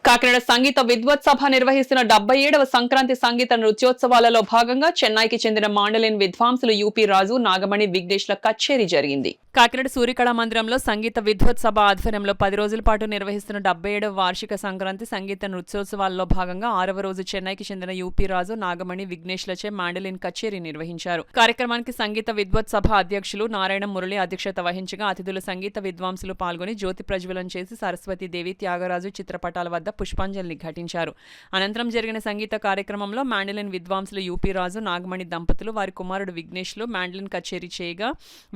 కాకినాడ సంగీత విద్వత్ సభ నిర్వహిస్తున్న 77వ సంక్రాంతి సంగీత నృత్యోత్సవాలలో భాగంగా చెన్నైకి చెందిన మాండలిన్ విద్వాంసులు యూపీ రాజు, నాగమణి, విఘ్నేష్ల కచేరీ జరిగింది. కాకినాడ సూర్యకళా మందిరంలో సంగీత విద్వత్ సభ ఆధ్వర్యంలో 10 రోజుల పాటు నిర్వహిస్తున్న 77వ వార్షిక సంక్రాంతి సంగీత నృత్యోత్సవాల్లో భాగంగా 6వ రోజు చెన్నైకి చెందిన యూపీ రాజు, నాగమణి, విఘ్నేష్లచే మాండలిన్ కచేరీ నిర్వహించారు. కార్యక్రమానికి సంగీత విద్వత్ సభ అధ్యక్షులు నారాయణ మురళి అధ్యక్షత వహించగా అతిథులు సంగీత విద్వాంసులు పాల్గొని జ్యోతి ప్రజ్వలన చేసి సరస్వతీదేవి, త్యాగరాజు చిత్రపటాల వద్ద పుష్పాంజలిని ఘటించారు. అనంతరం జరిగిన సంగీత కార్యక్రమంలో మాండలిన్ విద్వాంసులు యూపీ రాజు, నాగమణి దంపతులు, వారి కుమారుడు విఘ్నేష్లు మాండలిన్ కచేరీ చేయగా,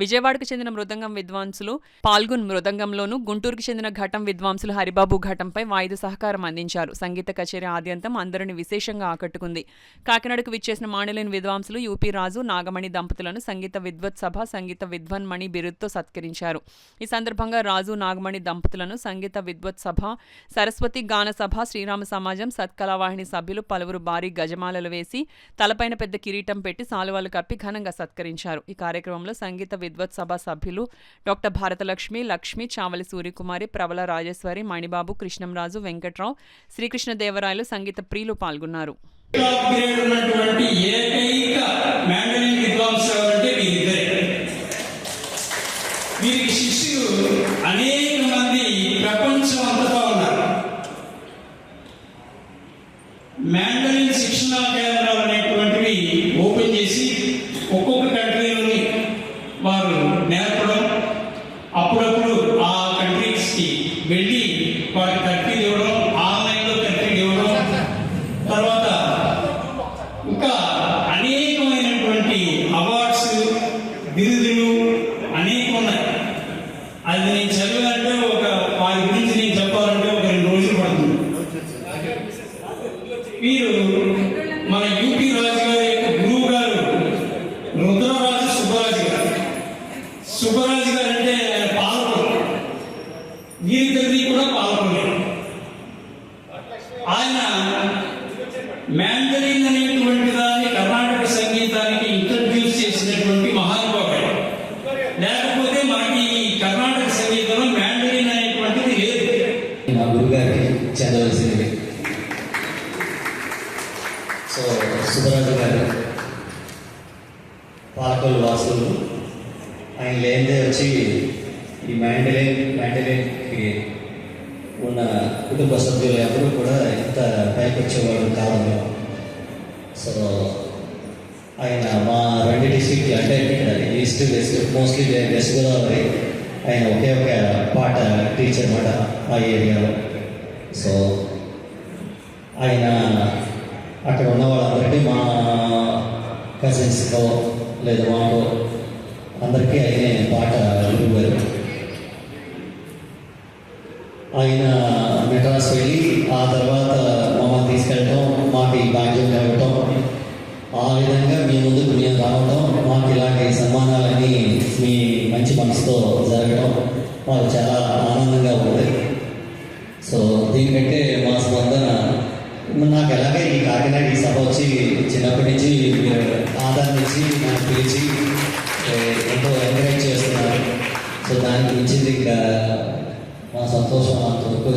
విజయవాడకు చెందిన మృదంగం విద్వాంసులు పాల్గొన్ మృదంగంలోను, గుంటూరుకు చెందిన ఘటం విద్వాంసులు హరిబాబు ఘటంపై వాయిద్య సహకారం అందించారు. సంగీత కచేరీ ఆద్యంతం అందరిని విశేషంగా ఆకట్టుకుంది. కాకినాడకు విచ్చేసిన మాండలిన్ విద్వాంసులు యూపీ రాజు, నాగమణి దంపతులను సంగీత విద్వత్ సభ, సంగీత విద్వన్మణి బిరుదుతో సత్కరించారు. ఈ సందర్భంగా రాజు, నాగమణి దంపతులను సంగీత విద్వత్ సభ, సరస్వతి గాన సభ, శ్రీరామ సమాజం, సత్కళావాహిని సభ్యులు పలువురు భారీ గజమాలలు వేసి తలపైన పెద్ద కిరీటం పెట్టి సాలువాలు కప్పి ఘనంగా సత్కరించారు. ఈ కార్యక్రమంలో సంగీత విద్వత్ సభ సభ్యులు డాక్టర్ భారతలక్ష్మి, లక్ష్మి, చావలి సూర్యకుమారి, ప్రబల రాజేశ్వరి, మణిబాబు, కృష్ణంరాజు, వెంకట్రావు, శ్రీకృష్ణదేవరాయలు సంగీత ప్రియులు పాల్గొన్నారు. మాండలిన్ శిక్షణ కేంద్రాలు అనేటువంటివి ఓపెన్ చేసి ఒక్కొక్క కంట్రీలోని వారు నేర్పడం, అప్పుడప్పుడు ఆ కంట్రీస్కి వెళ్ళి వారికి తర్ఫీదు ఇవ్వడం, ఆన్లైన్లో తర్ఫీదు ఇవ్వడం, తర్వాత ఇంకా అనేకమైనటువంటి అవార్డ్స్, బిరుదులు అనేక ఉన్నాయి. అది నేను చదివాలంటే వారి గురించి నేను చెప్పాలంటే ఒక 2 రోజులు పడుతుంది. వీరు మన యూపీ రాజు గారి యొక్క గురువు గారు రుద్రరాజు సుబ్బరాజు గారు. సుబ్బరాజు గారు అంటే పాలకులు, వీరిద్దరిది కూడా పాలకులే. ఆయన మాండలిన్ అనేటువంటి దాన్ని కర్ణాటక సంగీతానికి ఇంట్రడ్యూస్ చేసినటువంటి మహానుభావుడు. లేకపోతే మనకి కర్ణాటక సంగీతంలో మాండలిన్ అనేటువంటిది లేదు. మా గురుగారికి చదవలసింది. సో సుబ్బరాజు గారు పాలకొల్లు వాసులు. ఆయన లేనిదే వచ్చి ఈ మాండలిన్కి ఉన్న కుటుంబ సభ్యులు ఎవరు కూడా ఇంత పైకి వచ్చేవాడు కాలంలో. సో ఆయన మా 2 డిస్ట్రిక్ట్లు అంటే ఇక్కడ east west, mostly west Godavari, ఆయన ఒకే ఒక పాట టీచర్ మాట ఆ ఏరియాలో. సో ఆయన అక్కడ ఉన్న వాళ్ళందరికీ, మా కజిన్స్తో లేదా మాకు అందరికీ ఆయనే పాట గురుగారు. ఆయన మెడ్రాస్ వెళ్ళి ఆ తర్వాత మమ్మల్ని తీసుకెళ్ళటం, మాకు ఈ భాగ్యం ఇవ్వటం, ఆ విధంగా మీ ముందుకు మేము రావడం, మాకు ఇలాంటి సన్మానాలన్నీ మీ మంచి మనసుతో జరగడం మాకు చాలా ఆనందంగా ఉంది. సో దీనికంటే మా స్పందన, నాకు ఎలాగే ఈ కాకినాడ ఈ సభ వచ్చి చిన్నప్పటి నుంచి ఆదరించి నాకు పిలిచి ఎంతో ఎంకరేజ్ చేస్తున్నారు. సో దానికి మించింది ఇంకా మా సంతోషం అంత ఎక్కువ